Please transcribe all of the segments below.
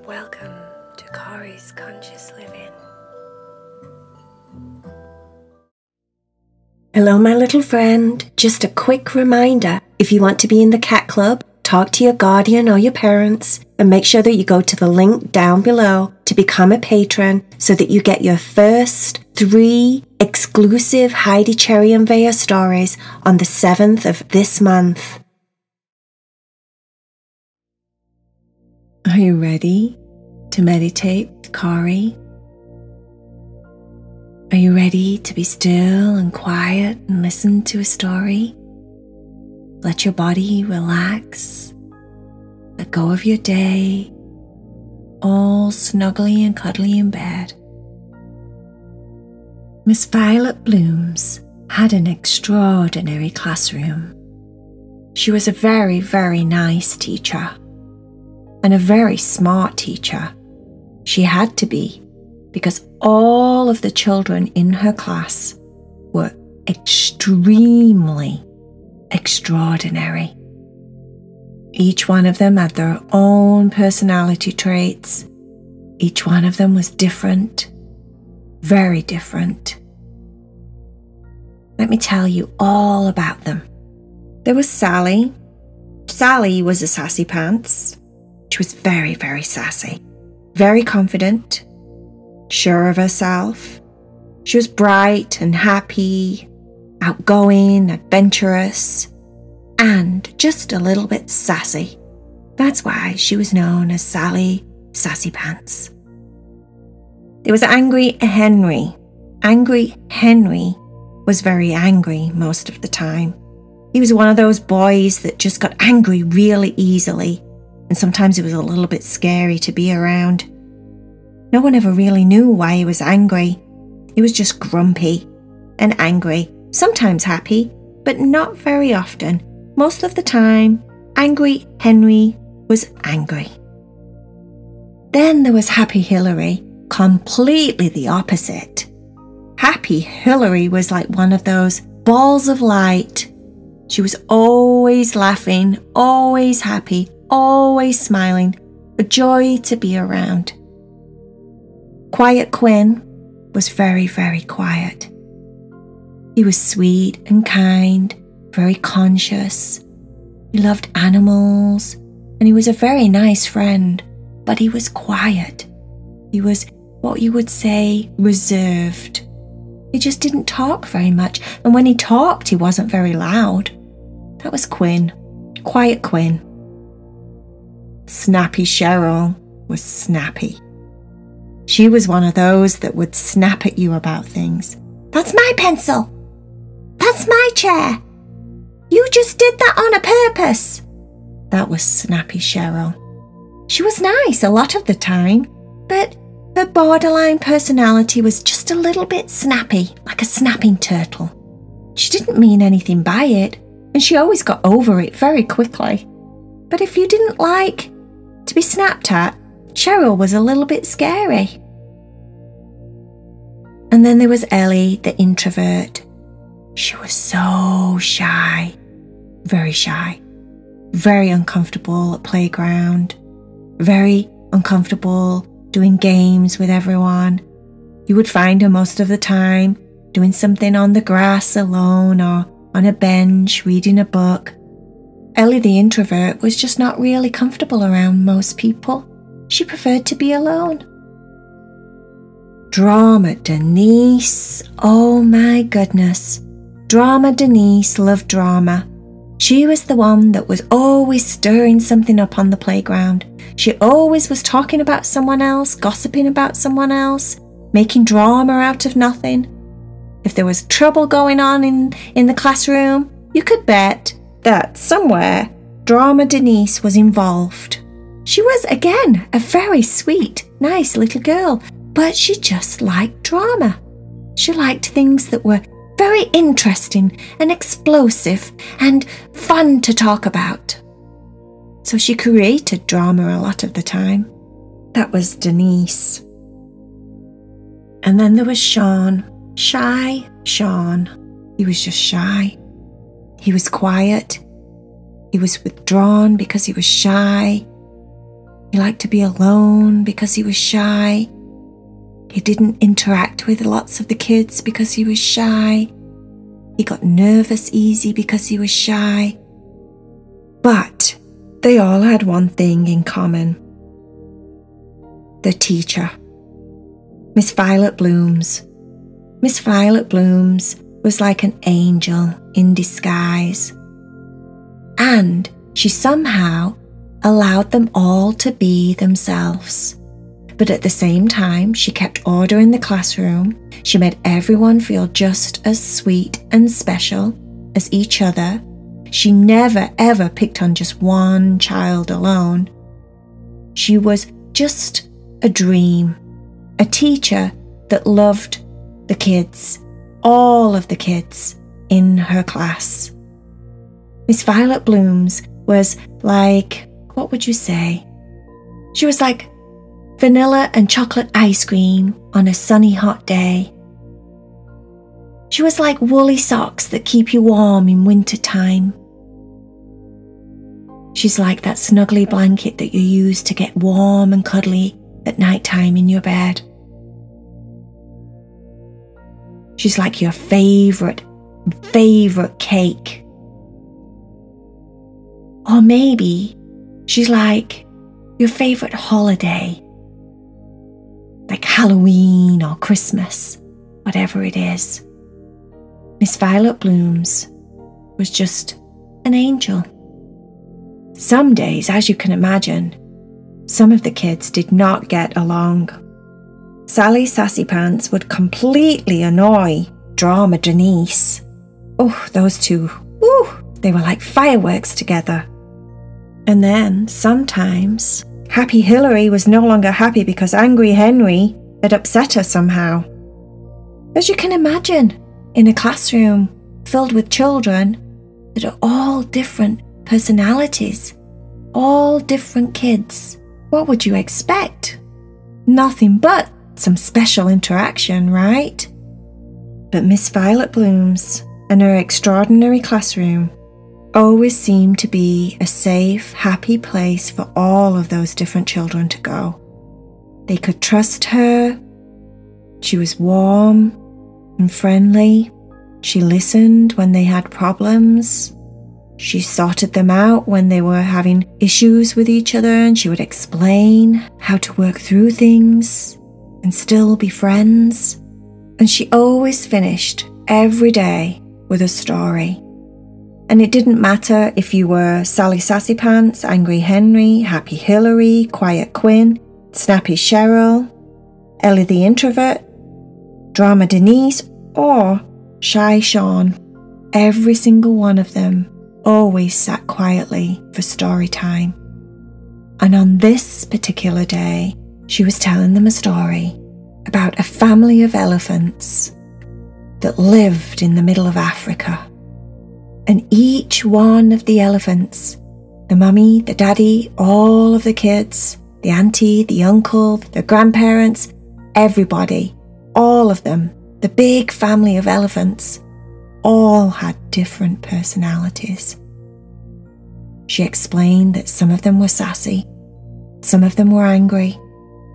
Welcome to Corey's Conscious Living. Hello, my little friend. Just a quick reminder, if you want to be in the cat club, talk to your guardian or your parents and make sure that you go to the link down below to become a patron so that you get your first 3 exclusive Heidi Cherry and Vaya stories on the 7th of this month. Are you ready to meditate with Corey? Are you ready to be still and quiet and listen to a story? Let your body relax. Let go of your day, all snuggly and cuddly in bed. Miss Violet Blooms had an extraordinary classroom. She was a very, very nice teacher. And a very smart teacher. She had to be, because all of the children in her class were extremely extraordinary. Each one of them had their own personality traits. Each one of them was different, very different. Let me tell you all about them. There was Sally. Sally was a sassy pants. She was very, very sassy, very confident, sure of herself. She was bright and happy, outgoing, adventurous, and just a little bit sassy. That's why she was known as Sally Sassy Pants. There was Angry Henry. Angry Henry was very angry most of the time. He was one of those boys that just got angry really easily. And sometimes it was a little bit scary to be around. No one ever really knew why he was angry. He was just grumpy and angry, sometimes happy, but not very often. Most of the time, Angry Henry was angry. Then there was Happy Hillary, completely the opposite. Happy Hillary was like one of those balls of light. She was always laughing, always happy, always smiling, a joy to be around. Quiet Quinn was very, very quiet. He was sweet and kind, very conscious. He loved animals, and he was a very nice friend, but he was quiet. He was what you would say reserved. He just didn't talk very much, and when he talked, he wasn't very loud. That was Quinn, Quiet Quinn. Snappy Cheryl was snappy. She was one of those that would snap at you about things. That's my pencil. That's my chair. You just did that on a purpose. That was Snappy Cheryl. She was nice a lot of the time, but her borderline personality was just a little bit snappy, like a snapping turtle. She didn't mean anything by it, and she always got over it very quickly. But if you didn't like to be snapped at, Cheryl was a little bit scary. And then there was Ellie, the introvert. She was so shy, very uncomfortable at playground, very uncomfortable doing games with everyone. You would find her most of the time doing something on the grass alone or on a bench reading a book. Ellie the introvert was just not really comfortable around most people. She preferred to be alone. Drama Denise. Oh my goodness. Drama Denise loved drama. She was the one that was always stirring something up on the playground. She always was talking about someone else, gossiping about someone else, making drama out of nothing. If there was trouble going on in the classroom, you could bet that somewhere Drama Denise was involved. She was, again, a very sweet, nice little girl, but she just liked drama. She liked things that were very interesting and explosive and fun to talk about. So she created drama a lot of the time. That was Denise. And then there was Sean. Shy Sean. He was just shy. He was quiet. He was withdrawn because he was shy. He liked to be alone because he was shy. He didn't interact with lots of the kids because he was shy. He got nervous easy because he was shy. But they all had one thing in common. The teacher, Miss Violet Blooms. Miss Violet Blooms was like an angel in disguise. And she somehow allowed them all to be themselves. But at the same time, she kept order in the classroom. She made everyone feel just as sweet and special as each other. She never ever picked on just one child alone. She was just a dream, a teacher that loved the kids, all of the kids in her class. Miss Violet Blooms was like, what would you say? She was like vanilla and chocolate ice cream on a sunny hot day. She was like woolly socks that keep you warm in winter time. She's like that snuggly blanket that you use to get warm and cuddly at night time in your bed. She's like your favourite cake. Or maybe she's like your favourite holiday, like Halloween or Christmas, whatever it is. Miss Violet Blooms was just an angel. Some days, as you can imagine, some of the kids did not get along. Sally Sassy Pants would completely annoy Drama Denise. Oh, those two, they were like fireworks together. And then, sometimes, Happy Hillary was no longer happy because Angry Henry had upset her somehow. As you can imagine, in a classroom filled with children that are all different personalities, all different kids, what would you expect? Nothing but some special interaction, right? But Miss Violet Blooms and her extraordinary classroom always seemed to be a safe, happy place for all of those different children to go. They could trust her. She was warm and friendly. She listened when they had problems. She sorted them out when they were having issues with each other, and she would explain how to work through things and still be friends. And she always finished every day with a story. And it didn't matter if you were Sally Sassy Pants, Angry Henry, Happy Hillary, Quiet Quinn, Snappy Cheryl, Ellie the Introvert, Drama Denise, or Shy Sean. Every single one of them always sat quietly for story time. And on this particular day, she was telling them a story about a family of elephants that lived in the middle of Africa. And each one of the elephants, the mummy, the daddy, all of the kids, the auntie, the uncle, the grandparents, everybody, all of them, the big family of elephants, all had different personalities. She explained that some of them were sassy, some of them were angry,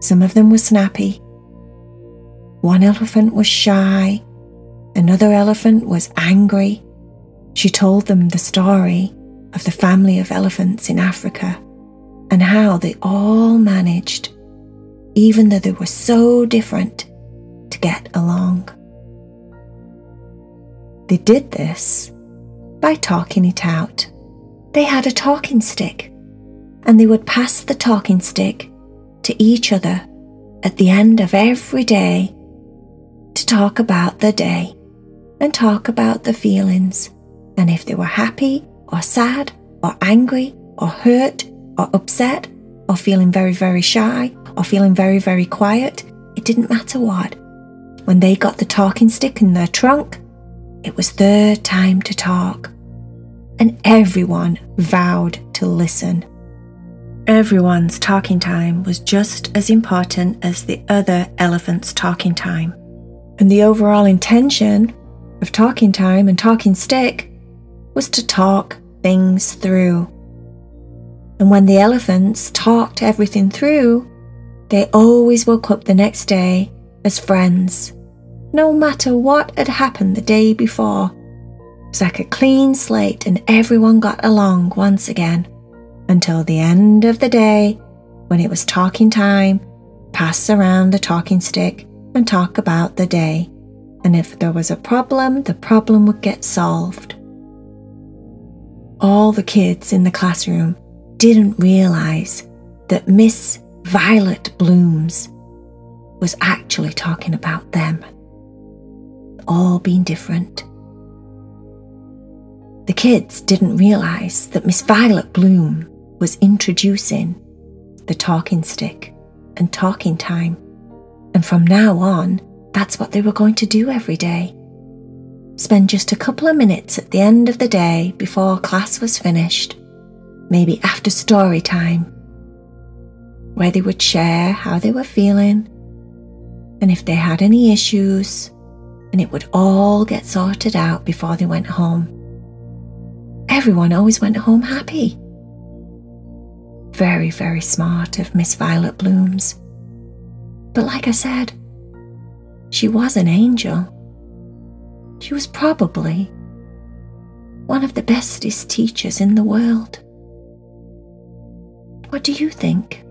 some of them were snappy. One elephant was shy, another elephant was angry. She told them the story of the family of elephants in Africa and how they all managed, even though they were so different, to get along. They did this by talking it out. They had a talking stick, and they would pass the talking stick to each other at the end of every day to talk about the day and talk about the feelings, and if they were happy or sad or angry or hurt or upset or feeling very, very shy or feeling very, very quiet, it didn't matter what. When they got the talking stick in their trunk, it was their time to talk. And everyone vowed to listen. Everyone's talking time was just as important as the other elephant's talking time. And the overall intention of talking time and talking stick was to talk things through. And when the elephants talked everything through, they always woke up the next day as friends, no matter what had happened the day before. It was like a clean slate and everyone got along once again, until the end of the day, when it was talking time, pass around the talking stick and talk about the day. And if there was a problem, the problem would get solved. All the kids in the classroom didn't realise that Miss Violet Blooms was actually talking about them, all being different. The kids didn't realise that Miss Violet Bloom was introducing the talking stick and talking time, and from now on, that's what they were going to do every day. Spend just a couple of minutes at the end of the day before class was finished, maybe after story time, where they would share how they were feeling and if they had any issues, and it would all get sorted out before they went home. Everyone always went home happy. Very, very smart of Miss Violet Blooms. But like I said, she was an angel. She was probably one of the bestest teachers in the world. What do you think?